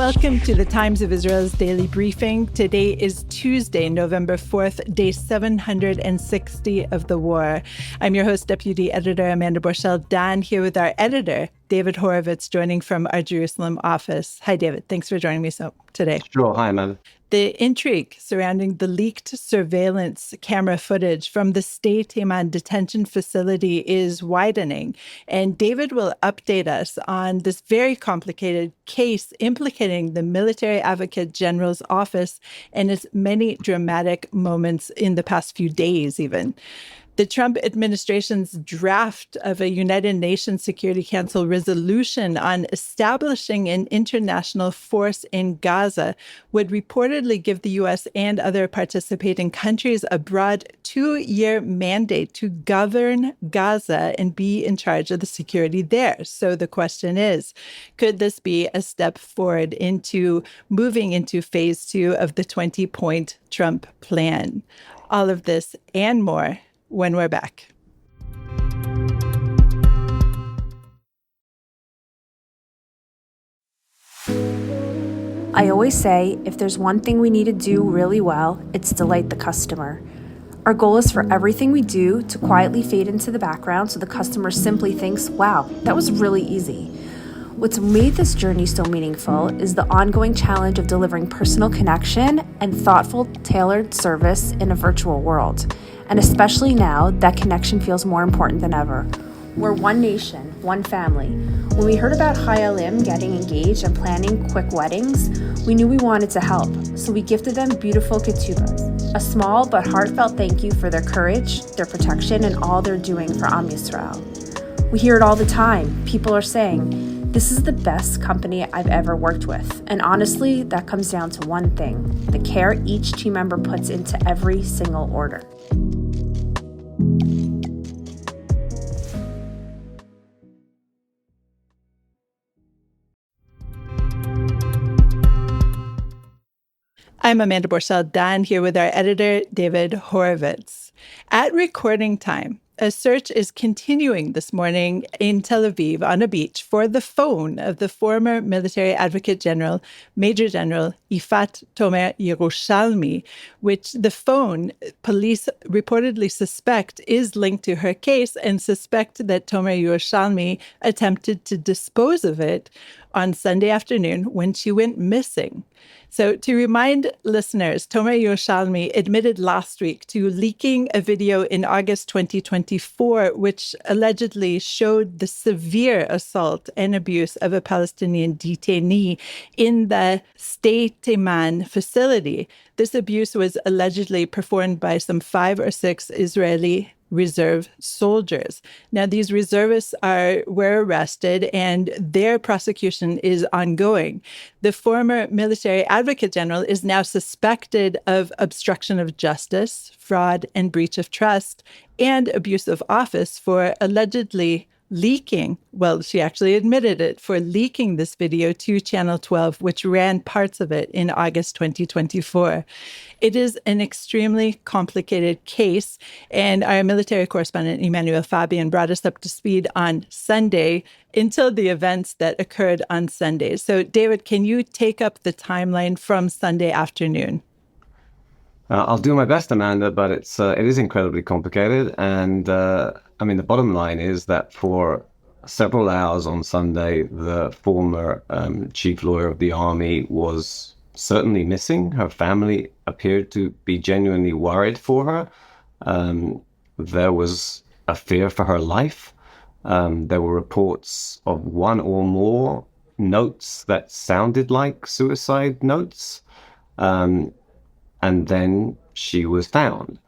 Welcome to the Times of Israel's daily briefing. Today is Tuesday, November 4th, day 760 of the war. I'm your host, Deputy Editor Amanda Borschel-Dan, here with our editor, David Horovitz, joining from our Jerusalem office. Hi, David. Thanks for joining me today. Sure. Hi, Amanda. The intrigue surrounding the leaked surveillance camera footage from the Sde Teiman detention facility is widening. And David will update us on this very complicated case implicating the Military Advocate General's office and its many dramatic moments in the past few days, even. The Trump administration's draft of a United Nations Security Council resolution on establishing an international force in Gaza would reportedly give the U.S. and other participating countries a broad 2-year mandate to govern Gaza and be in charge of the security there. So the question is, could this be a step forward into moving into phase 2 of the 20-point Trump plan? All of this and more when we're back. I always say, if there's one thing we need to do really well, it's delight the customer. Our goal is for everything we do to quietly fade into the background so the customer simply thinks, wow, that was really easy. What's made this journey so meaningful is the ongoing challenge of delivering personal connection and thoughtful, tailored service in a virtual world. And especially now, that connection feels more important than ever. We're one nation, one family. When we heard about Hayalim getting engaged and planning quick weddings, we knew we wanted to help. So we gifted them beautiful ketubas, a small but heartfelt thank you for their courage, their protection, and all they're doing for Am Yisrael. We hear it all the time. People are saying, this is the best company I've ever worked with. And honestly, that comes down to one thing, the care each team member puts into every single order. I'm Amanda Borschel-Dan, here with our editor, David Horovitz. At recording time, a search is continuing this morning in Tel Aviv on a beach for the phone of the former Military Advocate General, Major General Yifat Tomer-Yerushalmi, which the phone police reportedly suspect is linked to her case and suspect that Tomer-Yerushalmi attempted to dispose of it on Sunday afternoon when she went missing. So to remind listeners, Tomer-Yerushalmi admitted last week to leaking a video in August 2024, which allegedly showed the severe assault and abuse of a Palestinian detainee in the Sde Teiman facility. This abuse was allegedly performed by some 5 or 6 Israeli reserve soldiers. Now, these reservists were arrested and their prosecution is ongoing. The former Military Advocate General is now suspected of obstruction of justice, fraud and breach of trust, and abuse of office for allegedly leaking, well, she actually admitted it, for leaking this video to Channel 12, which ran parts of it in August 2024. It is an extremely complicated case, and our military correspondent, Emmanuel Fabian, brought us up to speed on Sunday until the events that occurred on Sunday. So, David, can you take up the timeline from Sunday afternoon? I'll do my best, Amanda, but it is incredibly complicated. And the bottom line is that for several hours on Sunday, the former chief lawyer of the army was certainly missing. Her family appeared to be genuinely worried for her. There was a fear for her life. There were reports of one or more notes that sounded like suicide notes. And then she was found.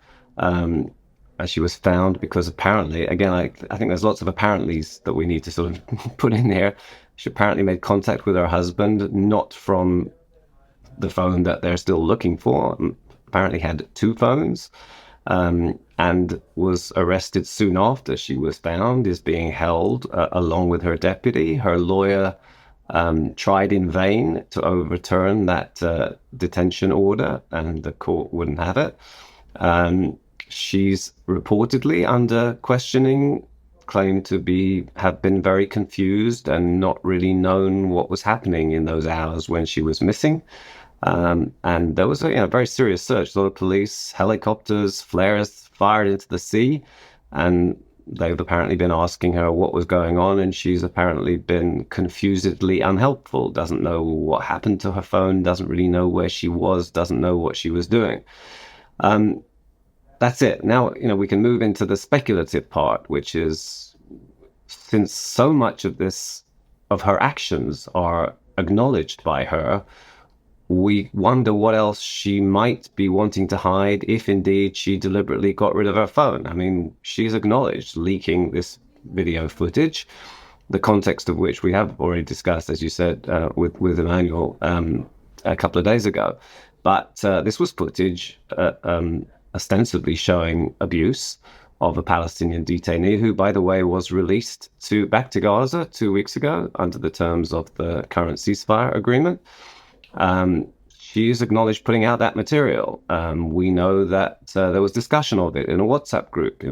She was found because apparently, again, I think there's lots of apparentlys that we need to sort of put in here. She apparently made contact with her husband, not from the phone that they're still looking for. Apparently had 2 phones, and was arrested soon after she was found, is being held along with her deputy. Her lawyer tried in vain to overturn that detention order, and the court wouldn't have it. She's reportedly under questioning claimed to have been very confused and not really known what was happening in those hours when she was missing. And there was a very serious search. A lot of police, helicopters, flares fired into the sea, and they've apparently been asking her what was going on, and she's apparently been confusedly unhelpful, doesn't know what happened to her phone, doesn't really know where she was, doesn't know what she was doing. That's it. Now, we can move into the speculative part, which is, since so much of her actions are acknowledged by her, we wonder what else she might be wanting to hide if indeed she deliberately got rid of her phone. I mean, she's acknowledged leaking this video footage, the context of which we have already discussed, as you said, with Emmanuel a couple of days ago. But this was footage ostensibly showing abuse of a Palestinian detainee who, by the way, was released back to Gaza 2 weeks ago under the terms of the current ceasefire agreement. She's acknowledged putting out that material. We know that there was discussion of it in a WhatsApp group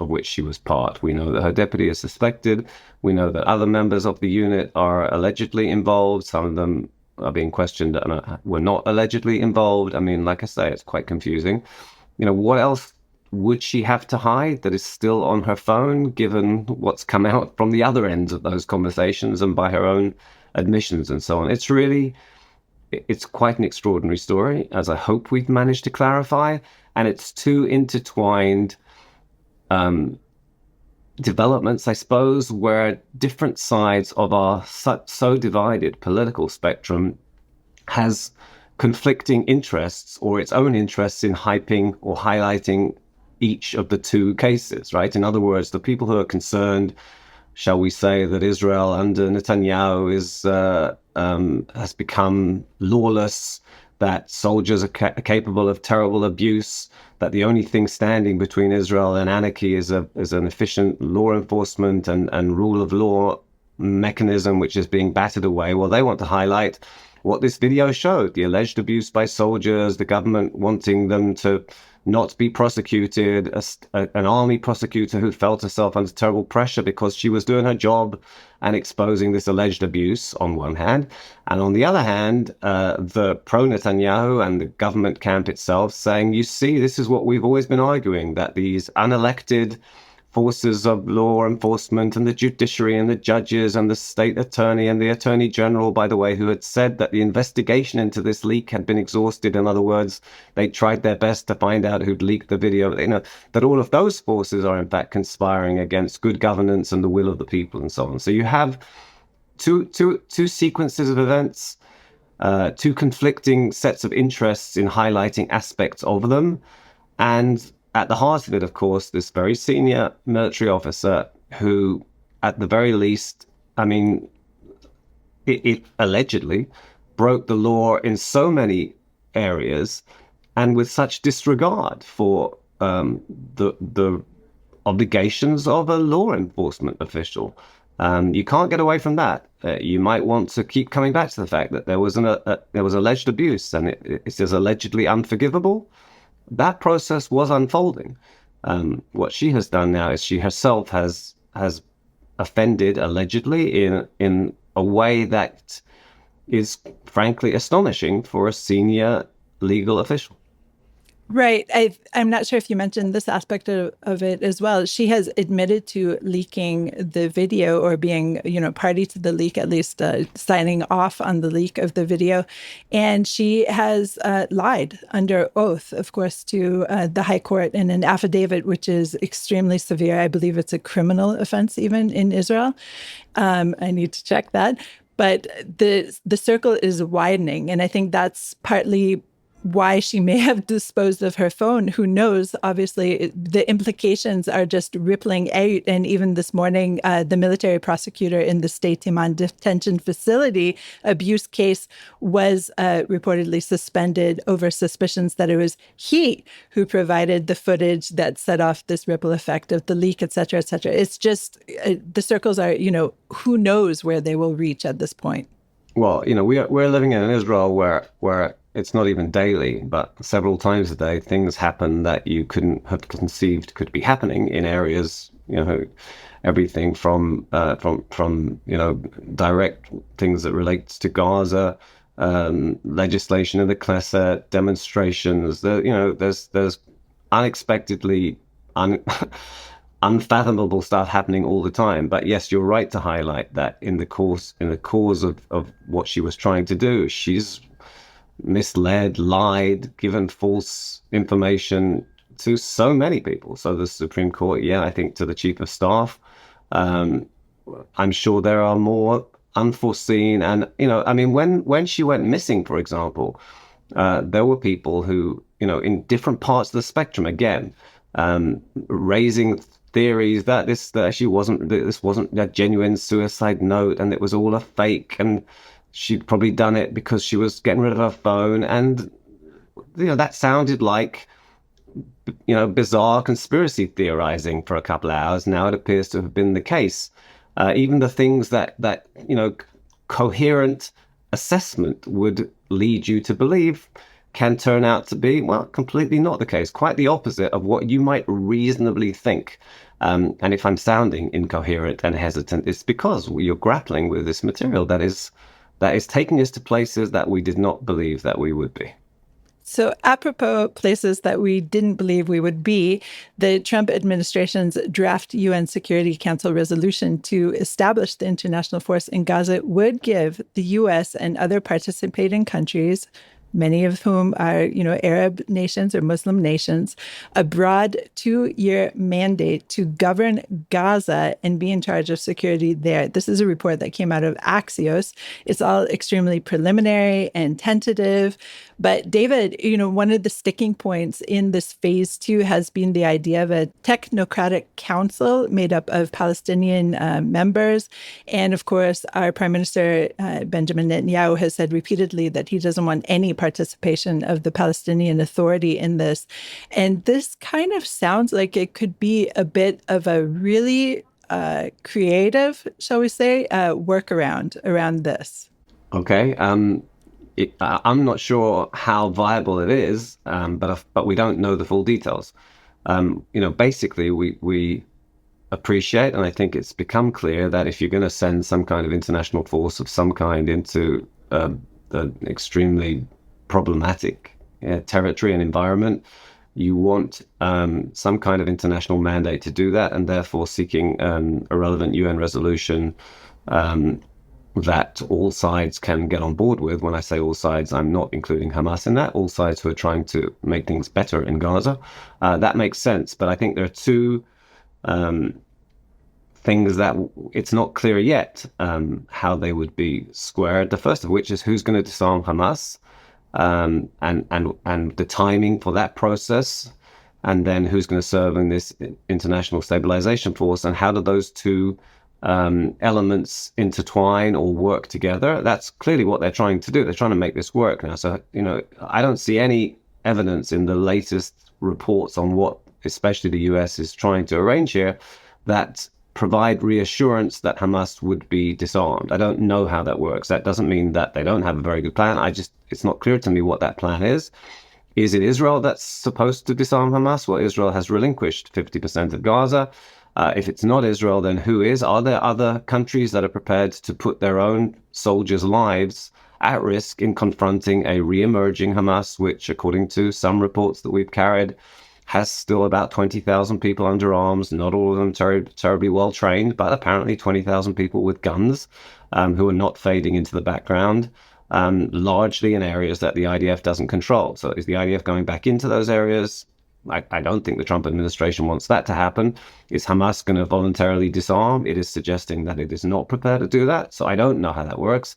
of which she was part. We know that her deputy is suspected. We know that other members of the unit are allegedly involved. Some of them are being questioned and were not allegedly involved. I mean, like I say, it's quite confusing. What else would she have to hide that is still on her phone, given what's come out from the other ends of those conversations and by her own admissions and so on? It's quite an extraordinary story, as I hope we've managed to clarify, and it's two intertwined developments, I suppose, where different sides of our so divided political spectrum has conflicting interests or its own interests in hyping or highlighting each of the two cases, right? In other words, the people who are concerned, shall we say, that Israel under Netanyahu has become lawless, that soldiers are capable of terrible abuse, that the only thing standing between Israel and anarchy is an efficient law enforcement and rule of law mechanism which is being battered away. Well, they want to highlight what this video showed, the alleged abuse by soldiers, the government wanting them to not be prosecuted, an army prosecutor who felt herself under terrible pressure because she was doing her job and exposing this alleged abuse on one hand. And on the other hand, the pro-Netanyahu and the government camp itself saying, you see, this is what we've always been arguing, that these unelected forces of law enforcement and the judiciary and the judges and the state attorney and the attorney general, by the way, who had said that the investigation into this leak had been exhausted. In other words, they tried their best to find out who'd leaked the video. That all of those forces are in fact conspiring against good governance and the will of the people and so on. So you have two sequences of events, two conflicting sets of interests in highlighting aspects of them. And at the heart of it, of course, this very senior military officer who, at the very least, I mean, it allegedly broke the law in so many areas and with such disregard for the obligations of a law enforcement official. You can't get away from that. You might want to keep coming back to the fact that there was alleged abuse and it is allegedly unforgivable. That process was unfolding. What she has done now is she herself has offended allegedly in a way that is frankly astonishing for a senior legal official. Right. I'm not sure if you mentioned this aspect of it as well. She has admitted to leaking the video or being, party to the leak, at least signing off on the leak of the video. And she has lied under oath, of course, to the High Court in an affidavit, which is extremely severe. I believe it's a criminal offense even in Israel. I need to check that. But the circle is widening. And I think that's partly why she may have disposed of her phone. Who knows? Obviously, the implications are just rippling out. And even this morning, the military prosecutor in the Sde Teiman detention facility abuse case was reportedly suspended over suspicions that it was he who provided the footage that set off this ripple effect of the leak, et cetera, et cetera. It's just the circles are, who knows where they will reach at this point. Well, we're living in an Israel where it's not even daily, but several times a day, things happen that you couldn't have conceived could be happening in areas, everything from direct things that relates to Gaza, legislation in the Knesset, demonstrations. There's unexpectedly unfathomable stuff happening all the time. But yes, you're right to highlight that in the cause of what she was trying to do, she's misled, lied, given false information to so many people. So the Supreme Court, I think to the Chief of Staff. I'm sure there are more unforeseen. And, when she went missing, for example, there were people who, in different parts of the spectrum, again, raising theories that this wasn't a genuine suicide note and it was all a fake, and she'd probably done it because she was getting rid of her phone. And, that sounded like, bizarre conspiracy theorizing for a couple of hours. Now it appears to have been the case. Even the things that coherent assessment would lead you to believe can turn out to be, completely not the case. Quite the opposite of what you might reasonably think. And if I'm sounding incoherent and hesitant, it's because you're grappling with this material that is taking us to places that we did not believe that we would be. So apropos places that we didn't believe we would be, the Trump administration's draft UN Security Council resolution to establish the international force in Gaza would give the U.S. and other participating countries, many of whom are, Arab nations or Muslim nations, a broad 2-year mandate to govern Gaza and be in charge of security there. This is a report that came out of Axios. It's all extremely preliminary and tentative. But David, one of the sticking points in this phase 2 has been the idea of a technocratic council made up of Palestinian members. And of course, our Prime Minister, Benjamin Netanyahu, has said repeatedly that he doesn't want any participation of the Palestinian Authority in this. And this kind of sounds like it could be a bit of a really creative, shall we say, workaround around this. Okay. I'm not sure how viable it is, but we don't know the full details. Basically, we appreciate, and I think it's become clear that if you're going to send some kind of international force of some kind into the extremely problematic territory and environment, you want some kind of international mandate to do that, and therefore seeking a relevant UN resolution that all sides can get on board with. When I say all sides, I'm not including Hamas in that. All sides who are trying to make things better in Gaza. That makes sense. But I think there are two things that it's not clear yet how they would be squared. The first of which is who's going to disarm Hamas, and the timing for that process, and then who's going to serve in this international stabilization force, and how do those two elements intertwine or work together. That's clearly what they're trying to do. They're trying to make this work now. So, I don't see any evidence in the latest reports on what especially the US is trying to arrange here that provide reassurance that Hamas would be disarmed. I don't know how that works. That doesn't mean that they don't have a very good plan. It's not clear to me what that plan is. Is it Israel that's supposed to disarm Hamas? Well, Israel has relinquished 50% of Gaza. If it's not Israel, then who is? Are there other countries that are prepared to put their own soldiers' lives at risk in confronting a re-emerging Hamas, which, according to some reports that we've carried, has still about 20,000 people under arms, not all of them terribly well trained, but apparently 20,000 people with guns who are not fading into the background, largely in areas that the IDF doesn't control. So is the IDF going back into those areas? I don't think the Trump administration wants that to happen. Is Hamas going to voluntarily disarm? It is suggesting that it is not prepared to do that. So I don't know how that works.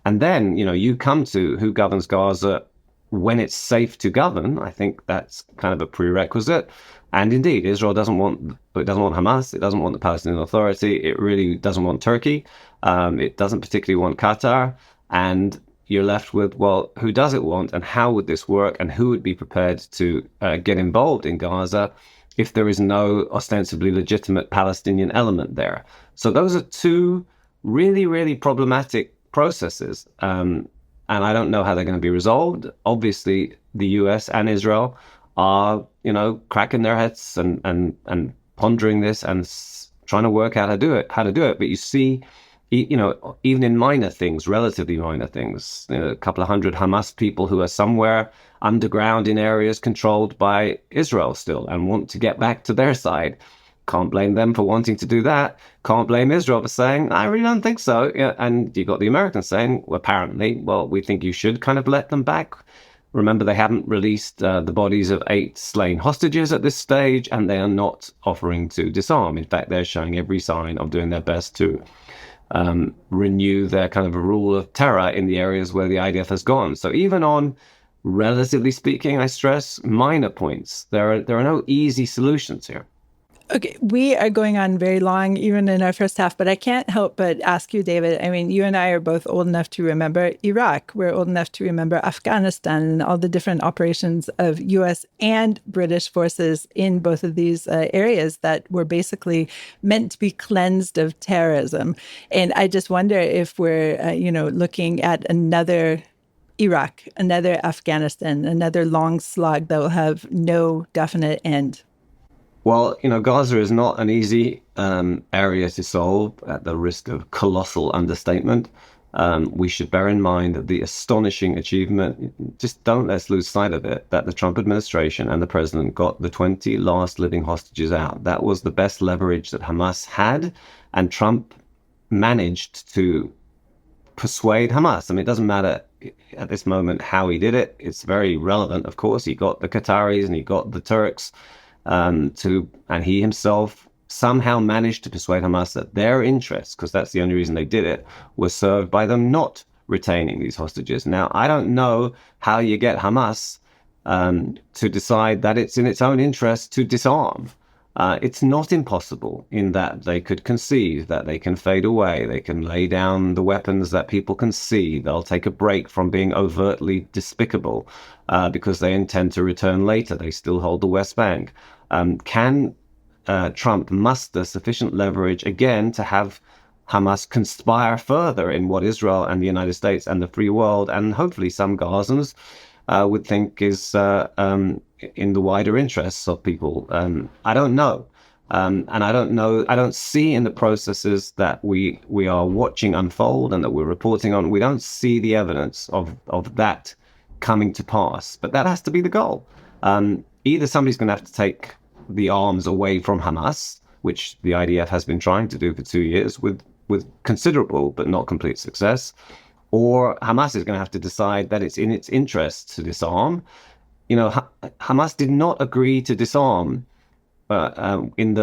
And then, you come to who governs Gaza when it's safe to govern. I think that's kind of a prerequisite. And indeed, Israel doesn't want Hamas. It doesn't want the Palestinian Authority. It really doesn't want Turkey. It doesn't particularly want Qatar. And you're left with, well, who does it want, and how would this work, and who would be prepared to get involved in Gaza if there is no ostensibly legitimate Palestinian element there? So those are two really, really problematic processes. and I don't know how they're going to be resolved. Obviously, the US and Israel are, cracking their heads and pondering this and trying to work out how to do it. But you see, even in minor things, relatively minor things, a couple of hundred Hamas people who are somewhere underground in areas controlled by Israel still and want to get back to their side. Can't blame them for wanting to do that. Can't blame Israel for saying, I really don't think so. Yeah, and you got the Americans saying, well, apparently, we think you should kind of let them back. Remember, they haven't released the bodies of 8 slain hostages at this stage, and they are not offering to disarm. In fact, they're showing every sign of doing their best to renew their kind of a rule of terror in the areas where the IDF has gone. So even on, relatively speaking, I stress, minor points, there are no easy solutions here. Okay, we are going on very long, even in our first half, but I can't help but ask you, David. I mean, you and I are both old enough to remember Iraq. We're old enough to remember Afghanistan and all the different operations of U.S. and British forces in both of these areas that were basically meant to be cleansed of terrorism. And I just wonder if we're, looking at another Iraq, another Afghanistan, another long slog that will have no definite end. Well, Gaza is not an easy area to solve at the risk of colossal understatement. We should bear in mind the astonishing achievement, just don't let's lose sight of it, that the Trump administration and the president got the 20 last living hostages out. That was the best leverage that Hamas had, and Trump managed to persuade Hamas. I mean, it doesn't matter at this moment how he did it. It's very relevant, of course. He got the Qataris and he got the Turks and he himself somehow managed to persuade Hamas that their interests, because that's the only reason they did it, were served by them not retaining these hostages. Now, I don't know how you get Hamas to decide that it's in its own interest to disarm. It's not impossible in that they could concede that they can fade away. They can lay down the weapons that people can see. They'll take a break from being overtly despicable because they intend to return later. They still hold the West Bank. Can Trump muster sufficient leverage again to have Hamas conspire further in what Israel and the United States and the free world and hopefully some Gazans would think is in the wider interests of people? I don't know. And I don't see in the processes that we are watching unfold and that we're reporting on, we don't see the evidence of that coming to pass. But that has to be the goal. Either somebody's going to have to take the arms away from Hamas, which the IDF has been trying to do for 2 years with considerable but not complete success, or Hamas is going to have to decide that it's in its interest to disarm. Hamas did not agree to disarm in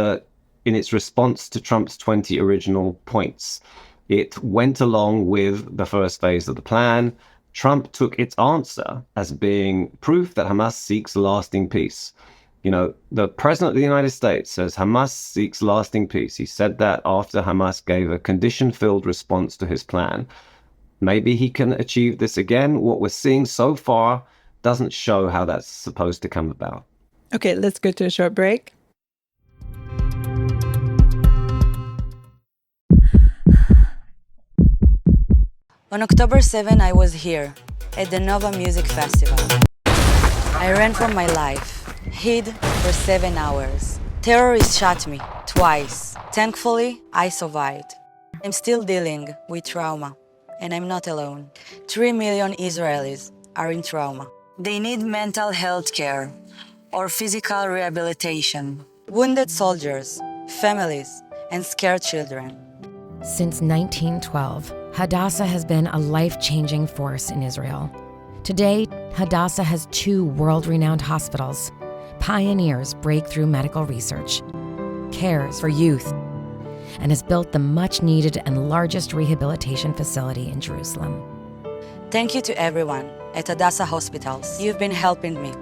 its response to Trump's 20 original points. It went along with the first phase of the plan. Trump took its answer as being proof that Hamas seeks lasting peace. The president of the United States says Hamas seeks lasting peace. He said that after Hamas gave a condition-filled response to his plan. Maybe he can achieve this again. What we're seeing so far doesn't show how that's supposed to come about. Okay, let's go to a short break. On October 7, I was here at the Nova Music Festival. I ran for my life, hid for 7 hours. Terrorists shot me twice. Thankfully, I survived. I'm still dealing with trauma, and I'm not alone. 3 million Israelis are in trauma. They need mental health care or physical rehabilitation. Wounded soldiers, families, and scared children. Since 1912, Hadassah has been a life-changing force in Israel. Today, Hadassah has 2 world-renowned hospitals, pioneers breakthrough medical research, cares for youth, and has built the much-needed and largest rehabilitation facility in Jerusalem. Thank you to everyone at Hadassah Hospitals. You've been helping me,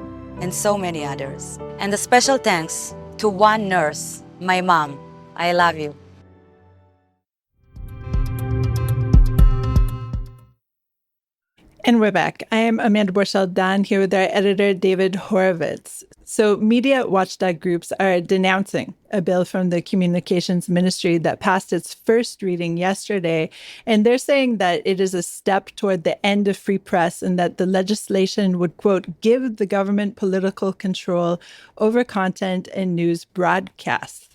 and so many others. And a special thanks to one nurse, my mom. I love you. And we're back. I am Amanda Borschel-Dan here with our editor, David Horovitz. So media watchdog groups are denouncing a bill from the Communications Ministry that passed its first reading yesterday. And they're saying that it is a step toward the end of free press and that the legislation would, quote, give the government political control over content and news broadcasts.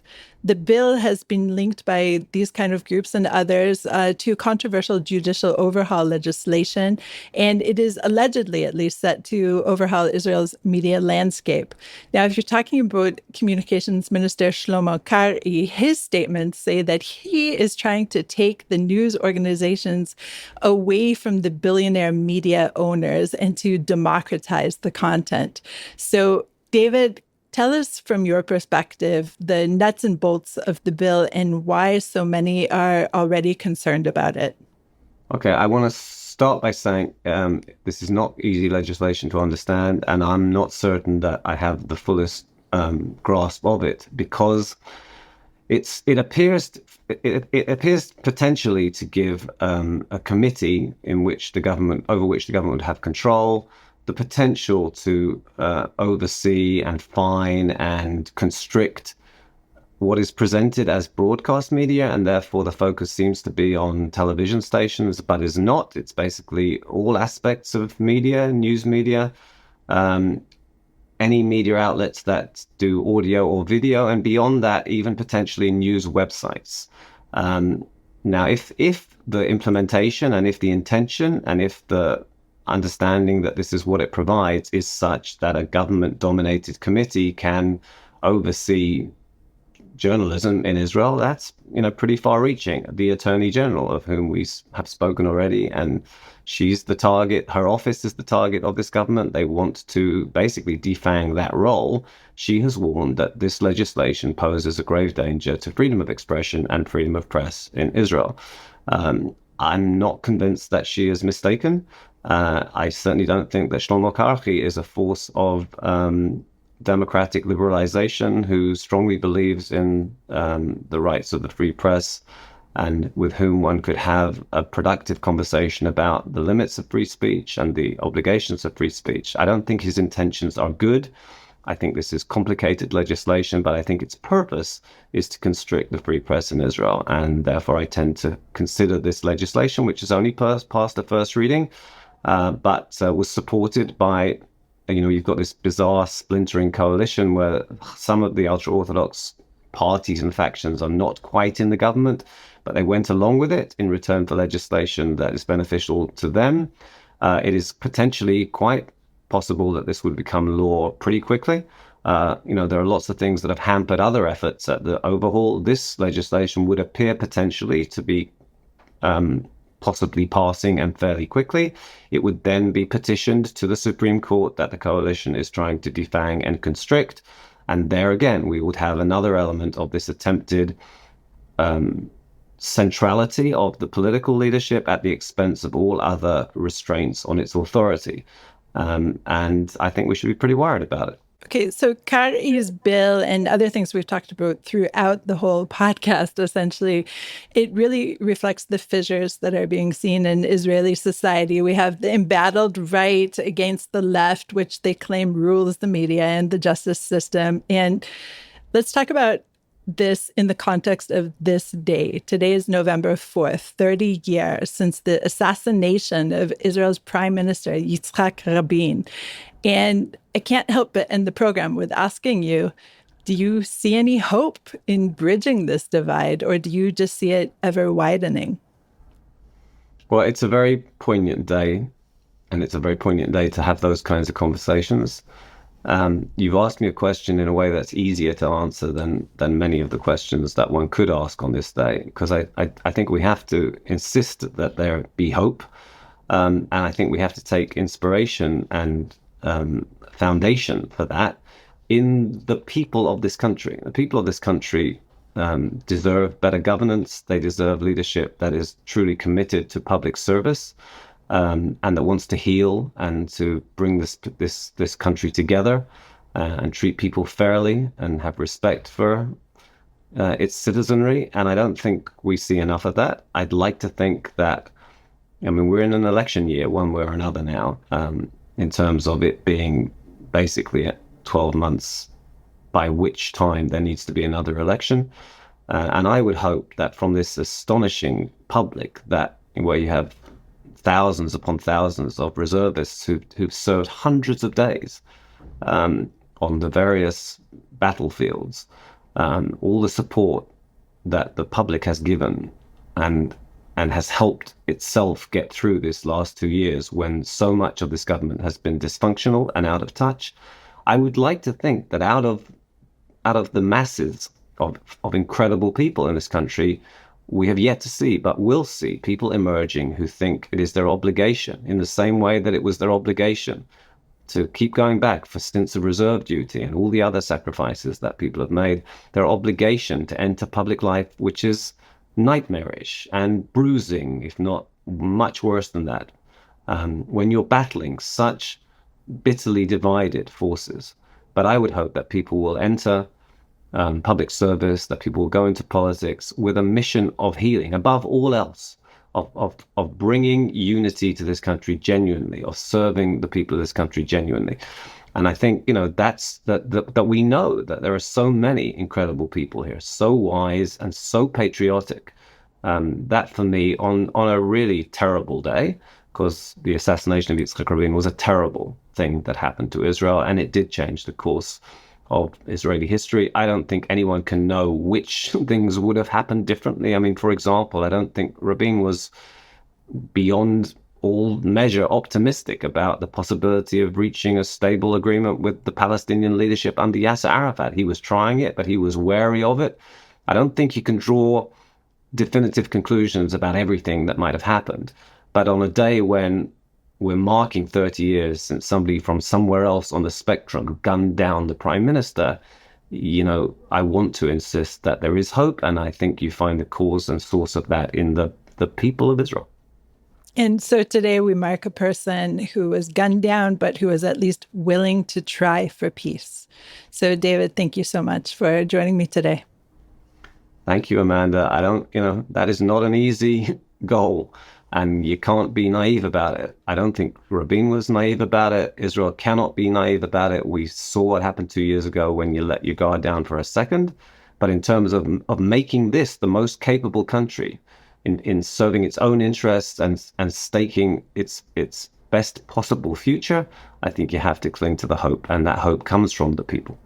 The bill has been linked by these kind of groups and others to controversial judicial overhaul legislation, and it is allegedly, at least, set to overhaul Israel's media landscape. Now, if you're talking about Communications Minister Shlomo Karhi, his statements say that he is trying to take the news organizations away from the billionaire media owners and to democratize the content. So, David, tell us from your perspective the nuts and bolts of the bill and why so many are already concerned about it. Okay, I want to start by saying this is not easy legislation to understand, and I'm not certain that I have the fullest grasp of it, because it appears potentially to give a committee over which the government would have control, the potential to oversee and fine and constrict what is presented as broadcast media, and therefore the focus seems to be on television stations, but is not. It's basically all aspects of media, news media, any media outlets that do audio or video, and beyond that, even potentially news websites. Now, if the implementation and if the intention and if the understanding that this is what it provides is such that a government-dominated committee can oversee journalism in Israel, that's pretty far-reaching. The Attorney General, of whom we have spoken already, and she's the target. Her office is the target of this government. They want to basically defang that role. She has warned that this legislation poses a grave danger to freedom of expression and freedom of press in Israel. I'm not convinced that she is mistaken. I certainly don't think that Shlomo Karhi is a force of democratic liberalization who strongly believes in the rights of the free press, and with whom one could have a productive conversation about the limits of free speech and the obligations of free speech. I don't think his intentions are good. I think this is complicated legislation, but I think its purpose is to constrict the free press in Israel. And therefore, I tend to consider this legislation, which has only passed the first reading, but was supported by, you've got this bizarre splintering coalition where some of the ultra-Orthodox parties and factions are not quite in the government, but they went along with it in return for legislation that is beneficial to them. It is potentially quite possible that this would become law pretty quickly. There are lots of things that have hampered other efforts at the overhaul. This legislation would appear potentially to be possibly passing, and fairly quickly. It would then be petitioned to the Supreme Court that the coalition is trying to defang and constrict. And there again, we would have another element of this attempted centrality of the political leadership at the expense of all other restraints on its authority. And I think we should be pretty worried about it. Okay, so Karhi's bill and other things we've talked about throughout the whole podcast, essentially, it really reflects the fissures that are being seen in Israeli society. We have the embattled right against the left, which they claim rules the media and the justice system. And let's talk about this in the context of this day. Today is November 4th, 30 years since the assassination of Israel's Prime Minister, Yitzhak Rabin. And I can't help but end the program with asking you, do you see any hope in bridging this divide, or do you just see it ever widening? Well, it's a very poignant day, and it's a very poignant day to have those kinds of conversations. You've asked me a question in a way that's easier to answer than many of the questions that one could ask on this day, because I think we have to insist that there be hope, and I think we have to take inspiration and foundation for that in the people of this country. The people of this country deserve better governance. They deserve leadership that is truly committed to public service, and that wants to heal and to bring this country together and treat people fairly and have respect for its citizenry. And I don't think we see enough of that. I'd like to think that I mean, we're in an election year, one way or another now, in terms of it being basically at 12 months, by which time there needs to be another election. And I would hope that from this astonishing public, that where you have thousands upon thousands of reservists who've served hundreds of days on the various battlefields, all the support that the public has given and has helped itself get through this last 2 years when so much of this government has been dysfunctional and out of touch. I would like to think that out of the masses of incredible people in this country, we have yet to see, but will see, people emerging who think it is their obligation, in the same way that it was their obligation to keep going back for stints of reserve duty and all the other sacrifices that people have made, their obligation to enter public life, which is nightmarish and bruising, if not much worse than that, when you're battling such bitterly divided forces. But I would hope that people will enter public service, that people will go into politics with a mission of healing, above all else, of bringing unity to this country genuinely, of serving the people of this country genuinely. And I think, that's that we know that there are so many incredible people here, so wise and so patriotic. That for me, on a really terrible day, because the assassination of Yitzhak Rabin was a terrible thing that happened to Israel, and it did change the course of Israeli history. I don't think anyone can know which things would have happened differently. I mean, for example, I don't think Rabin was beyond all measure optimistic about the possibility of reaching a stable agreement with the Palestinian leadership under Yasser Arafat. He was trying it, but he was wary of it. I don't think you can draw definitive conclusions about everything that might have happened. But on a day when we're marking 30 years since somebody from somewhere else on the spectrum gunned down the prime minister, I want to insist that there is hope. And I think you find the cause and source of that in the people of Israel. And so today we mark a person who was gunned down, but who was at least willing to try for peace. So David, thank you so much for joining me today. Thank you, Amanda. That is not an easy goal. And you can't be naive about it. I don't think Rabin was naive about it. Israel cannot be naive about it. We saw what happened 2 years ago when you let your guard down for a second. But in terms of making this the most capable country in serving its own interests and staking its best possible future, I think you have to cling to the hope. And that hope comes from the people.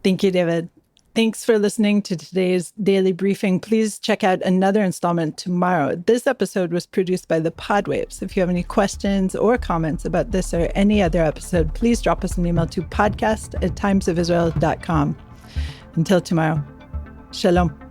Thank you, David. Thanks for listening to today's daily briefing. Please check out another installment tomorrow. This episode was produced by the Podwaves. If you have any questions or comments about this or any other episode, please drop us an email to podcast@timesofisrael.com. Until tomorrow, shalom.